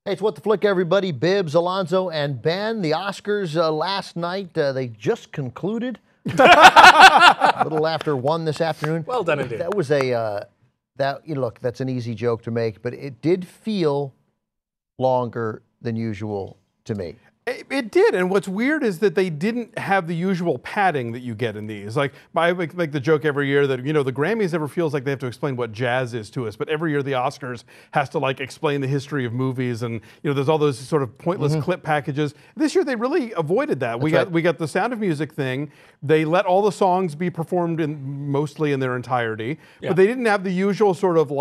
Hey, it's What the Flick, everybody. Bibbs, Alonso, and Ben. The Oscars last night, they just concluded. A little after 1 this afternoon. Well done, indeed. That was look, that's an easy joke to make, but it did feel longer than usual to me. It did, and what's weird is that they didn't have the usual padding that you get in these. Like, I make the joke every year that, the Grammys never feels like they have to explain what jazz is to us, but every year the Oscars has to, explain the history of movies, and, there's all those sort of pointless clip packages. This year they really avoided that. We got the Sound of Music thing. They let all the songs be performed mostly in their entirety, but they didn't have the usual sort of,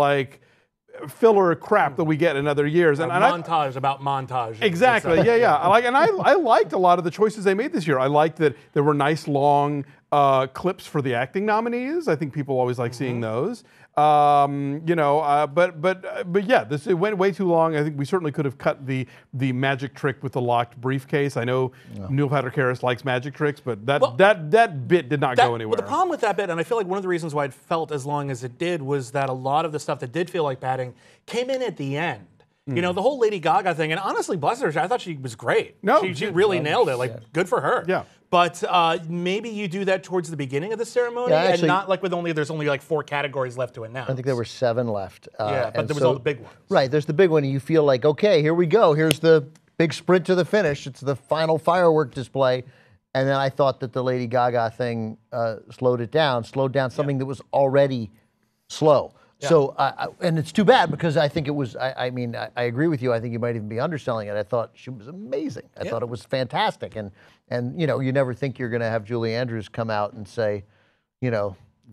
filler crap that we get in other years. And montage about montage. Exactly, yeah. I liked a lot of the choices they made this year. I liked that there were nice long clips for the acting nominees. I think people always like seeing those. But yeah, it went way too long. I think we certainly could have cut the magic trick with the locked briefcase. I know Neil Patrick Harris likes magic tricks, but that bit did not go anywhere. Well, the problem with that bit, and I feel like one of the reasons why it felt as long as it did, was that a lot of the stuff that did feel like padding came in at the end. The whole Lady Gaga thing, and honestly, bless her, I thought she was great. She really nailed it. Good for her. Yeah. But maybe you do that towards the beginning of the ceremony, and not there's only 4 categories left to announce. I think there were 7 left. But there was all the big ones. Right, there's the big one, and you feel like, okay, here we go. Here's the big sprint to the finish. It's the final firework display. And then I thought that the Lady Gaga thing slowed down something that was already slow. Yeah. So, and it's too bad because I think it was, I agree with you. I think you might even be underselling it. I thought she was amazing. I thought it was fantastic. And you never think you're going to have Julie Andrews come out and say,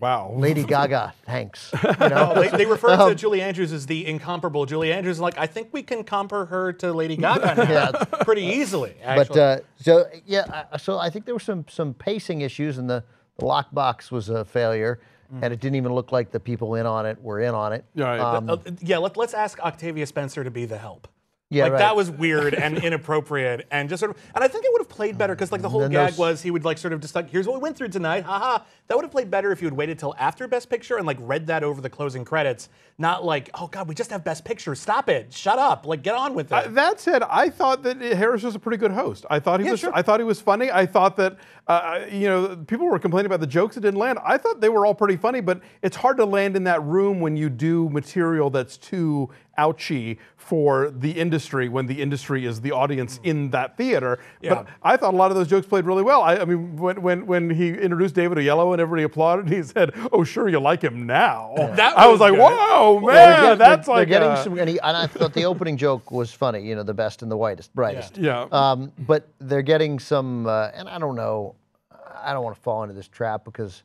wow, Lady Gaga, thanks. They refer to Julie Andrews as the incomparable Julie Andrews. I think we can compare her to Lady Gaga now pretty easily, actually. But, so I think there were some pacing issues, and the lockbox was a failure. And it didn't even look like the people in on it were in on it. Let's ask Octavia Spencer to be the help. Yeah, that was weird and inappropriate, and just and I think it would have played better because the whole gag was he would here's what we went through tonight, haha. That would have played better if you had waited till after Best Picture and read that over the closing credits, not oh God, we just have Best Picture, stop it, shut up, get on with it. That said, I thought that Harris was a pretty good host. I thought he was. Sure. I thought he was funny. I thought that people were complaining about the jokes that didn't land. I thought they were all pretty funny, but it's hard to land in that room when you do material that's too ouchy for the industry when the industry is the audience in that theater. Yeah. But I thought a lot of those jokes played really well. I mean, when he introduced David Oyelowo and everybody applauded, he said, "Oh, sure, you like him now." Yeah. I was like, good. "Whoa, man, that's like." They're getting some, and I thought the opening joke was funny. The best and the brightest. Yeah. But they're getting some, and I don't know. I don't want to fall into this trap because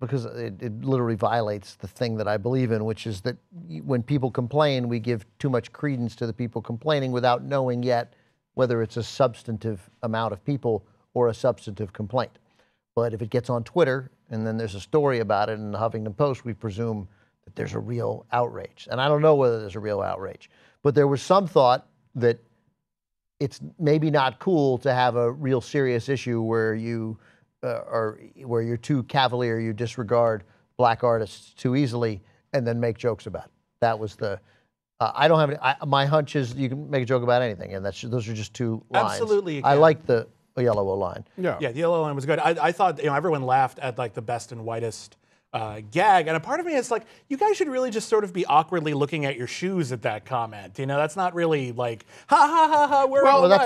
it literally violates the thing that I believe in, which is that when people complain, we give too much credence to the people complaining without knowing yet whether it's a substantive amount of people or a substantive complaint. But if it gets on Twitter and then there's a story about it in the Huffington Post, we presume that there's a real outrage. And I don't know whether there's a real outrage, but there was some thought that it's maybe not cool to have a real serious issue where you where you're too cavalier, you disregard black artists too easily, and then make jokes about it. That was the. I don't have any. My hunch is you can make a joke about anything, and those are just 2 lines. Absolutely, I like the Oyelowo line. Yeah, the Oyelowo line was good. I thought everyone laughed at the best and whitest gag, and a part of me is you guys should really just sort of be awkwardly looking at your shoes at that comment. That's not really ha ha ha ha.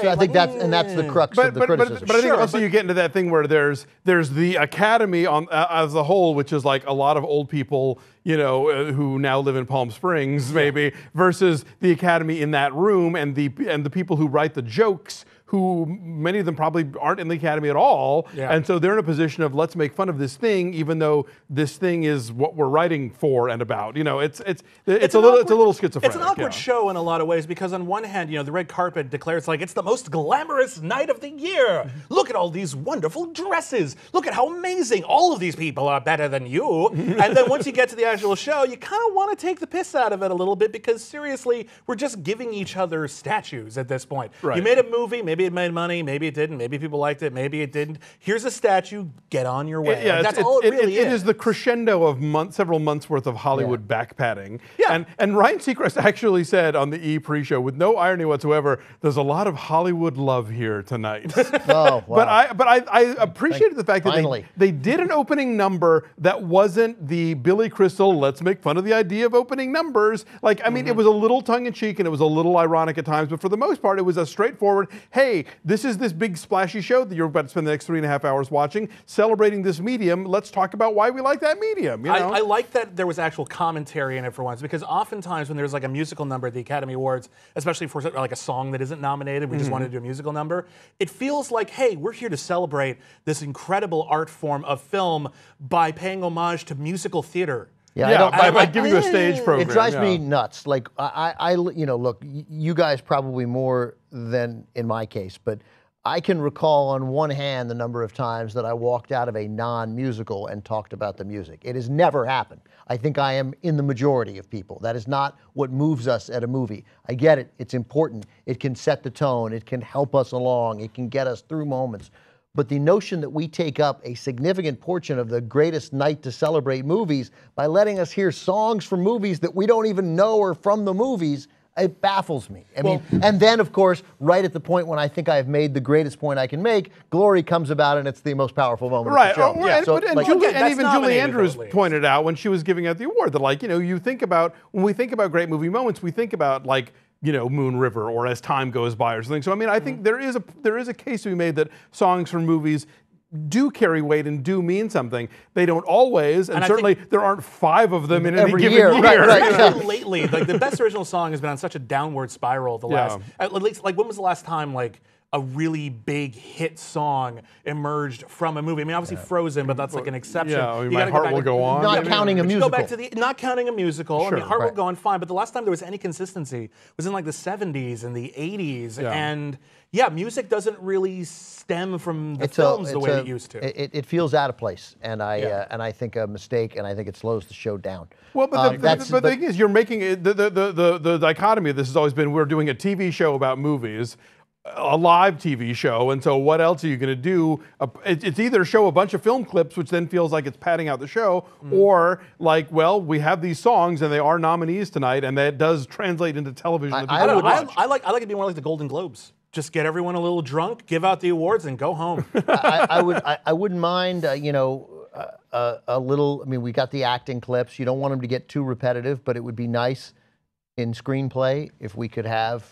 I think that's the crux of the criticism. But I think also you get into that thing where there's the Academy as a whole, which is a lot of old people, who now live in Palm Springs, maybe, versus the Academy in that room and the people who write the jokes, who many of them probably aren't in the Academy at all. Yeah. And so they're in a position of let's make fun of this thing, even though this thing is what we're writing for and about. It's a little schizophrenic. It's an awkward show in a lot of ways because on one hand, the red carpet declares it's the most glamorous night of the year. Look at all these wonderful dresses. Look at how amazing. All of these people are better than you. And then once you get to the actual show, you kind of want to take the piss out of it a little bit because seriously, we're just giving each other statues at this point. Right. You made a movie, maybe Maybe it made money, maybe it didn't, maybe people liked it, maybe it didn't. Here's a statue, get on your way. Yeah, that's all it really is. It is the crescendo of several months worth of Hollywood back padding. Yeah. And Ryan Seacrest actually said on the E! Pre-show, with no irony whatsoever, there's a lot of Hollywood love here tonight. Oh, wow. But I appreciated the fact that they did an opening number that wasn't the Billy Crystal, let's make fun of the idea of opening numbers. Like, I mean, it was a little tongue-in-cheek and it was a little ironic at times, but for the most part, it was a straightforward, hey, this is this big splashy show that you're about to spend the next 3.5 hours watching, celebrating this medium. Let's talk about why we like that medium. You know? I like that there was actual commentary in it for once, because oftentimes when there's like a musical number at the Academy Awards, especially for like a song that isn't nominated, we just wanted to do a musical number, it feels like, hey, we're here to celebrate this incredible art form of film by paying homage to musical theater. Yeah, by giving you a stage program. It drives me nuts. Like, you know, look, you guys probably more than in my case, but I can recall on one hand the number of times that I walked out of a non-musical and talked about the music. It has never happened. I think I am in the majority of people. That is not what moves us at a movie. I get it. It's important. It can set the tone. It can help us along. It can get us through moments. But the notion that we take up a significant portion of the greatest night to celebrate movies by letting us hear songs from movies that we don't even know are from the movies, it baffles me. I mean, and then, of course, right at the point when I think I've made the greatest point I can make, Glory comes about and it's the most powerful moment of the show. And even Julie Andrews pointed out when she was giving out the award that, like, you know, when we think about great movie moments, we think about, like, you know, Moon River or As Time Goes By or something. So I mean, I think there is a case to be made that songs from movies do carry weight and do mean something. They don't always, and certainly there aren't 5 of them in any given year. Right. Lately, like the best original song has been on such a downward spiral the last, at least, like, when was the last time, like, a really big hit song emerged from a movie? I mean, obviously Frozen, but that's like an exception. Yeah, I mean, My Heart Will Go On. Not counting a musical. Go back to not counting a musical. Sure, I mean, Heart Will Go On, fine. But the last time there was any consistency was in like the 70s and the 80s. And yeah, music doesn't really stem from the films the way it used to. It feels out of place, and I think a mistake, and I think it slows the show down. Well, but the thing is, you're making it, the dichotomy of this has always been, we're doing a TV show about movies, a live TV show, and so what else are you going to do? It's either show a bunch of film clips, which then feels like it's padding out the show, or like, well, we have these songs and they are nominees tonight, and that does translate into television. I like it to be more like the Golden Globes. Just get everyone a little drunk, give out the awards, and go home. I wouldn't mind, you know, a little. I mean, we got the acting clips. You don't want them to get too repetitive, but it would be nice in screenplay if we could have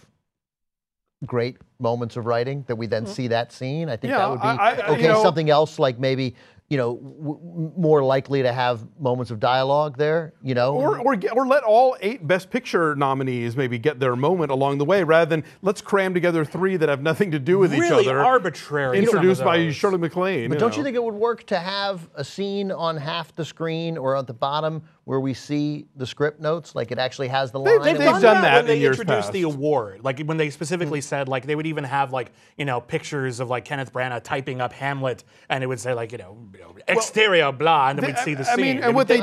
great moments of writing that we then see that scene. I think that would be okay. You know, something else like maybe, you know, more likely to have moments of dialogue there, you know? Or let all 8 Best Picture nominees maybe get their moment along the way, rather than let's cram together 3 that have nothing to do with each other. Really arbitrary. Introduced by Shirley MacLaine. But don't you think it would work to have a scene on half the screen or at the bottom where we see the script notes, like it actually has the line? They've done that when they years introduced past. the award. Like when they specifically said, like, they would even have, like, you know, pictures of like Kenneth Branagh typing up Hamlet, and it would say, like, you know exterior blah, and then we'd see the scene. I mean, and what they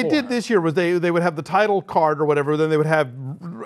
did this year was they would have the title card or whatever, then they would have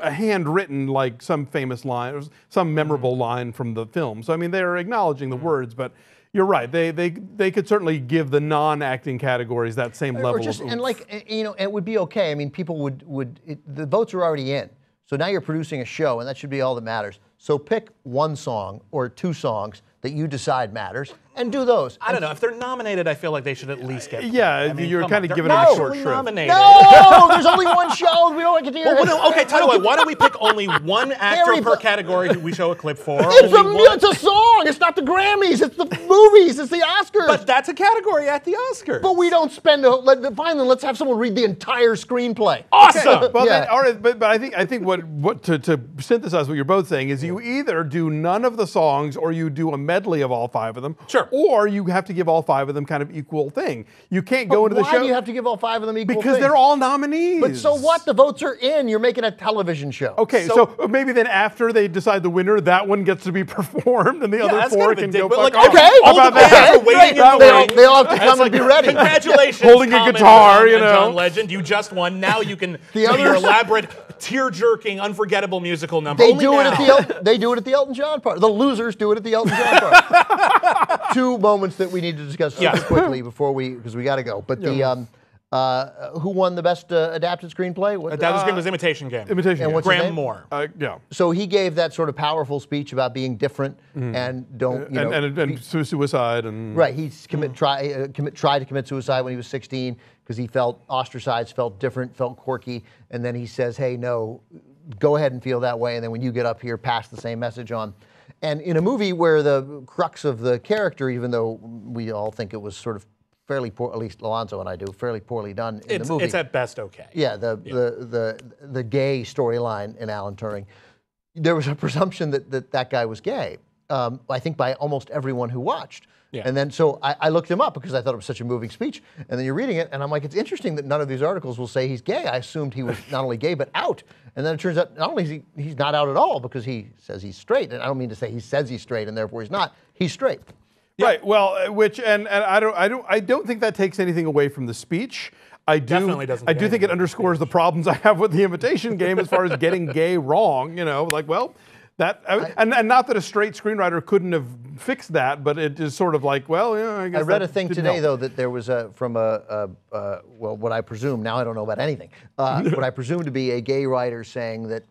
a handwritten, like, some famous line or some memorable line from the film. So I mean, they're acknowledging the words, but you're right. They could certainly give the non-acting categories that same level. And like, you know, it would be okay. I mean, people the votes are already in. So now you're producing a show, and that should be all that matters. So pick 1 song or 2 songs that you decide matters, and do those. I don't know. If they're nominated, I feel like they should at least get. I mean, you're kind of giving them a short shrift. Nominated. No, there's only 1 show. We don't get to hear it. Well, okay, tell you what. Why don't we pick only 1 actor per category who we show a clip for? It's a song. It's not the Grammys. It's the movies. It's the Oscars. But that's a category at the Oscars. But we don't spend fine, then let's have someone read the entire screenplay. Awesome. Okay. Well, then, all right, but I think what to synthesize what you're both saying is you either do none of the songs or you do a medley of all 5 of them. Sure. Or you have to give all 5 of them kind of equal thing. You can't go into the show. Why do you have to give all 5 of them equal because things? they're all nominees. But so what? The votes are in. You're making a television show. Okay, so maybe then after they decide the winner, that one gets to be performed, and the other 4 can go fuck off. Okay, How about that? They all have to come and be ready. Congratulations, holding a guitar, you know. John Legend, you just won. Now you can do your elaborate, tear-jerking, unforgettable musical number. They do it at the Elton John part. The losers do it at the Elton John part. 2 moments that we need to discuss super quickly because we got to go. But who won the best adapted screenplay? Adapted screenplay was Imitation Game. Imitation Game. What's his Graham name? Moore. Yeah. So he gave that sort of powerful speech about being different and don't, you know, and suicide and right. He tried to commit suicide when he was 16 because he felt ostracized, felt different, felt quirky, and then he says, "Hey, no, go ahead and feel that way, and then when you get up here, pass the same message on." And in a movie where the crux of the character, even though we all think it was sort of fairly poor, at least Alonso and I do, fairly poorly done in the movie. It's at best okay. Yeah, the gay storyline in Alan Turing, there was a presumption that guy was gay. I think by almost everyone who watched. Yeah. And then so I looked him up because I thought it was such a moving speech. And then you're reading it, and I'm like, it's interesting that none of these articles will say he's gay. I assumed he was not only gay but out. And then it turns out not only is he's not out at all because he says he's straight. And I don't mean to say he says he's straight and therefore he's not. He's straight. Right. Well, and I don't think that takes anything away from the speech. Definitely doesn't. I do think it underscores the problems I have with the Imitation Game as far as getting gay wrong. You know, like, well, that and not that a straight screenwriter couldn't have fixed that, but it is sort of like, well, yeah. I guess I read a thing today though that there was what I presume, now I don't know about anything, what I presume to be a gay writer saying that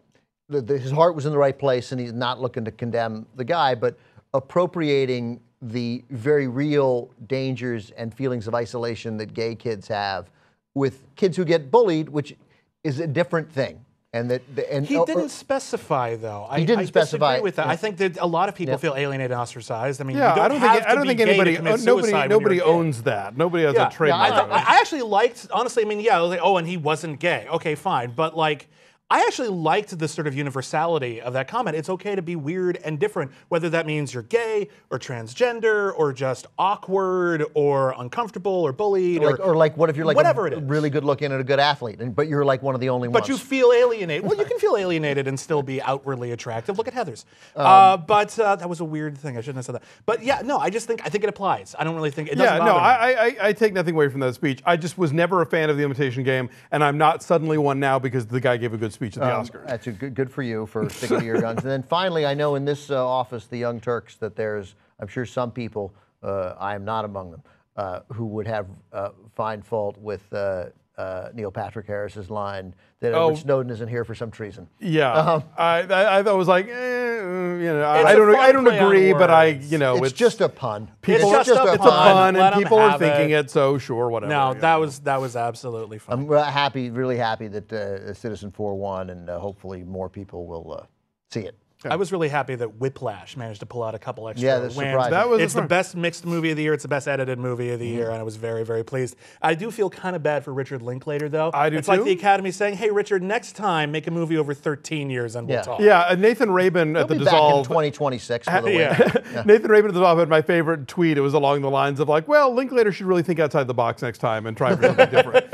his heart was in the right place and he's not looking to condemn the guy, but appropriating the very real dangers and feelings of isolation that gay kids have with kids who get bullied, which is a different thing. And he didn't specify though. He didn't specify disagree with that. Yeah. I think that a lot of people feel alienated and ostracized. I mean, yeah, you I don't think anybody owns that. Nobody has a trademark. I actually liked, honestly. I mean, yeah, like, oh, and he wasn't gay. Okay, fine, but like, I actually liked the sort of universality of that comment. It's okay to be weird and different, whether that means you're gay or transgender or just awkward or uncomfortable or bullied or like what if you're like whatever it is. Really good looking and a good athlete, but you're like one of the only ones. But you feel alienated. Well, you can feel alienated and still be outwardly attractive. Look at Heather's. But that was a weird thing. I shouldn't have said that. But yeah, no, I think it applies. I don't really think it doesn't. Yeah, I take nothing away from that speech. I just was never a fan of the Imitation Game, and I'm not suddenly one now because the guy gave a good speech at the Oscars. That's good for you for sticking to your guns. And then finally, I know in this office, the Young Turks, that there's, I'm sure some people, I am not among them, who would have find fault with Neil Patrick Harris's line that Edward Snowden isn't here for some treason. Yeah, I thought it was like, you know, I don't agree, but it's just a pun. People, it's just a pun, and people are thinking it, so sure, whatever. No, that was absolutely fun. I'm really happy that Citizen 4 won, and hopefully more people will see it. I was really happy that Whiplash managed to pull out a couple extra wins. Surprising. It's the best mixed movie of the year. It's the best edited movie of the year, and I was very, very pleased. I do feel kind of bad for Richard Linklater, though. I do It's like the Academy saying, "Hey, Richard, next time make a movie over 13 years and we'll talk." Yeah, Nathan Rabin at the Dissolve. Back in 2026 for the win. Yeah. Nathan Rabin at the Dissolve had my favorite tweet. It was along the lines of like, well, Linklater should really think outside the box next time and try for something different.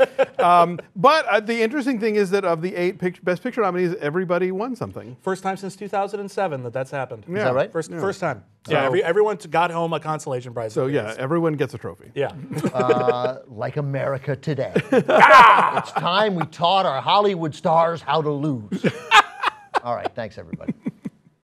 But the interesting thing is that of the 8 Best Picture nominees, everybody won something. First time since 2007 that's happened. Is that right? First time. Yeah, everyone got home a consolation prize. So yeah, everyone gets a trophy. Yeah. Like America today. It's time we taught our Hollywood stars how to lose. All right, thanks everybody.